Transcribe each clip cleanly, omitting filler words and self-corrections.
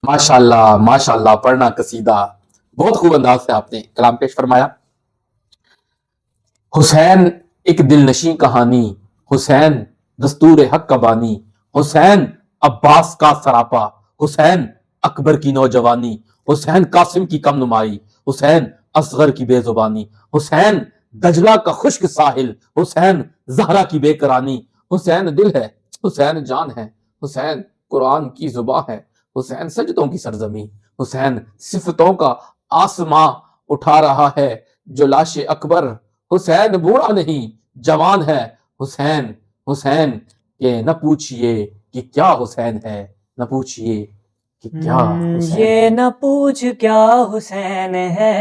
ماشاءاللہ ماشاءاللہ، پڑھنا قصیدہ بہت خوب انداز سے آپ نے کلام پیش فرمایا۔ حسین ایک دل نشیں کہانی، حسین دستور حق کا بانی، حسین عباس کا سراپا، حسین اکبر کی نوجوانی، حسین قاسم کی کم نمائی، حسین اصغر کی بے زبانی، حسین دجلہ کا خشک ساحل، حسین زہرا کی بے قرانی، حسین دل ہے، حسین جان ہے، حسین قرآن کی زباں ہے، حسین سجدوں کی سرزمین، حسین صفتوں کا آسماں اٹھا رہا ہے جو لاش اکبر، حسین بوڑھا نہیں جوان ہے، حسین حسین کہ نہ پوچھئے کہ کیا حسین ہے، نہ پوچھئے کہ کیا حسین یہ ہے۔ نہ پوچھ کیا حسین ہے،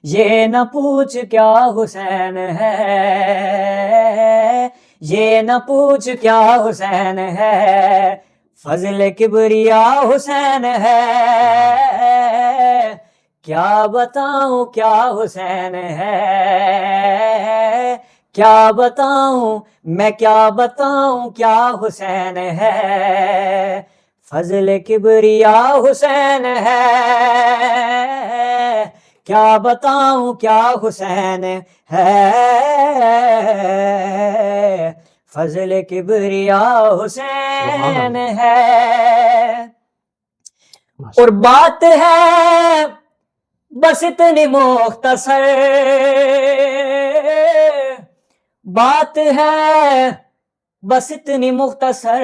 یہ نہ پوچھ کیا حسین ہے، یہ نہ پوچھ کیا حسین ہے، فضل کبریا حسین ہے، کیا بتاؤں کیا حسین ہے، کیا بتاؤں میں کیا بتاؤں کیا حسین ہے، فضل کبریا حسین ہے، کیا بتاؤں کیا حسین ہے، فضل کبریا حسین ہے۔ اور بات ہے بس اتنی مختصر، بات ہے بس اتنی مختصر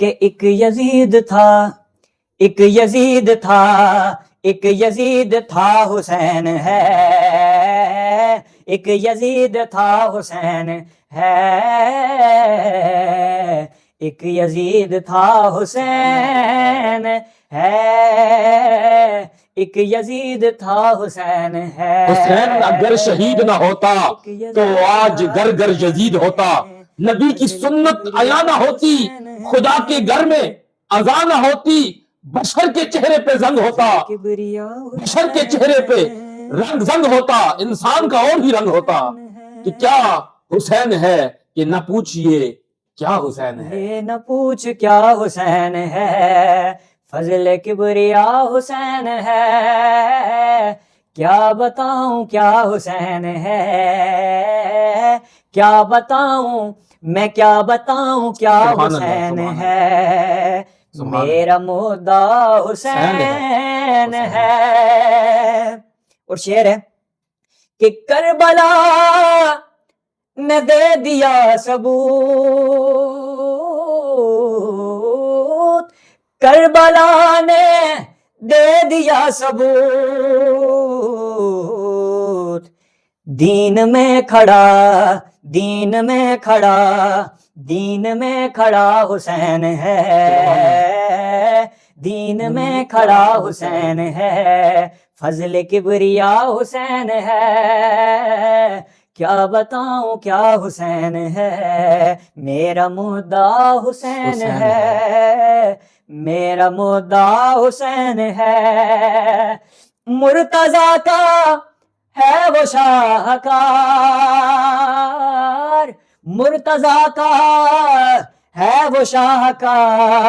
کہ ایک یزید تھا، ایک یزید تھا، ایک یزید تھا حسین ہے، ایک یزید تھا حسین ہے، ایک یزید تھا حسین ہے، ایک یزید تھا حسین ہے۔ حسین اگر شہید نہ ہوتا تو آج گھر گھر یزید ہوتا، نبی کی سنت عیا نہ ہوتی، خدا کے گھر میں اذان نہ ہوتی، بشر کے چہرے پہ زنگ ہوتا، بشر کے چہرے پہ رنگ زنگ ہوتا، انسان کا اور ہی رنگ ہوتا، کہ کیا حسین ہے کہ نہ پوچھئے کیا حسین ہے۔ یہ نہ پوچھ کیا حسین ہے، فضل کبریا حسین ہے، کیا بتاؤں کیا حسین ہے، کیا بتاؤں میں کیا بتاؤں کیا حسین ہے، میرا مدعا حسین ہے۔ اور شعر ہے کہ کربلا نے دے دیا ثبوت، کربلا نے دے دیا ثبوت، دین میں کھڑا، دین میں کھڑا، دین میں کھڑا حسین ہے، دین میں کھڑا حسین ہے، فضل کبریا حسین ہے، کیا بتاؤں کیا حسین ہے، میرا مدعا حسین ہے، میرا مدعا حسین ہے، مرتضیٰ کا ہے وہ شاہکار، مرتضیٰ کا ہے وہ شاہکار،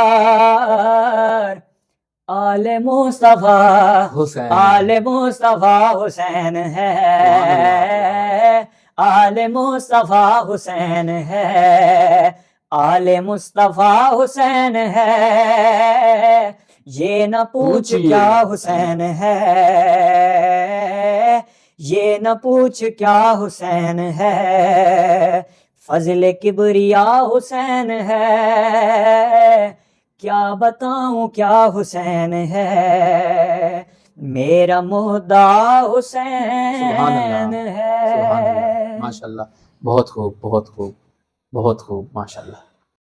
آل مصطفیٰ حسین آل مصطفیٰ حسین ہے، آل مصطفیٰ حسین ہے، آل مصطفیٰ حسین ہے، یہ نہ پوچھ کیا حسین ہے، یہ نہ پوچھ کیا حسین ہے، فضل کبریا حسین ہے، کیا بتاؤں کیا حسین ہے، میرا مدعا حسین ہے۔ ماشاءاللہ، بہت خوب بہت خوب بہت خوب، ماشاءاللہ۔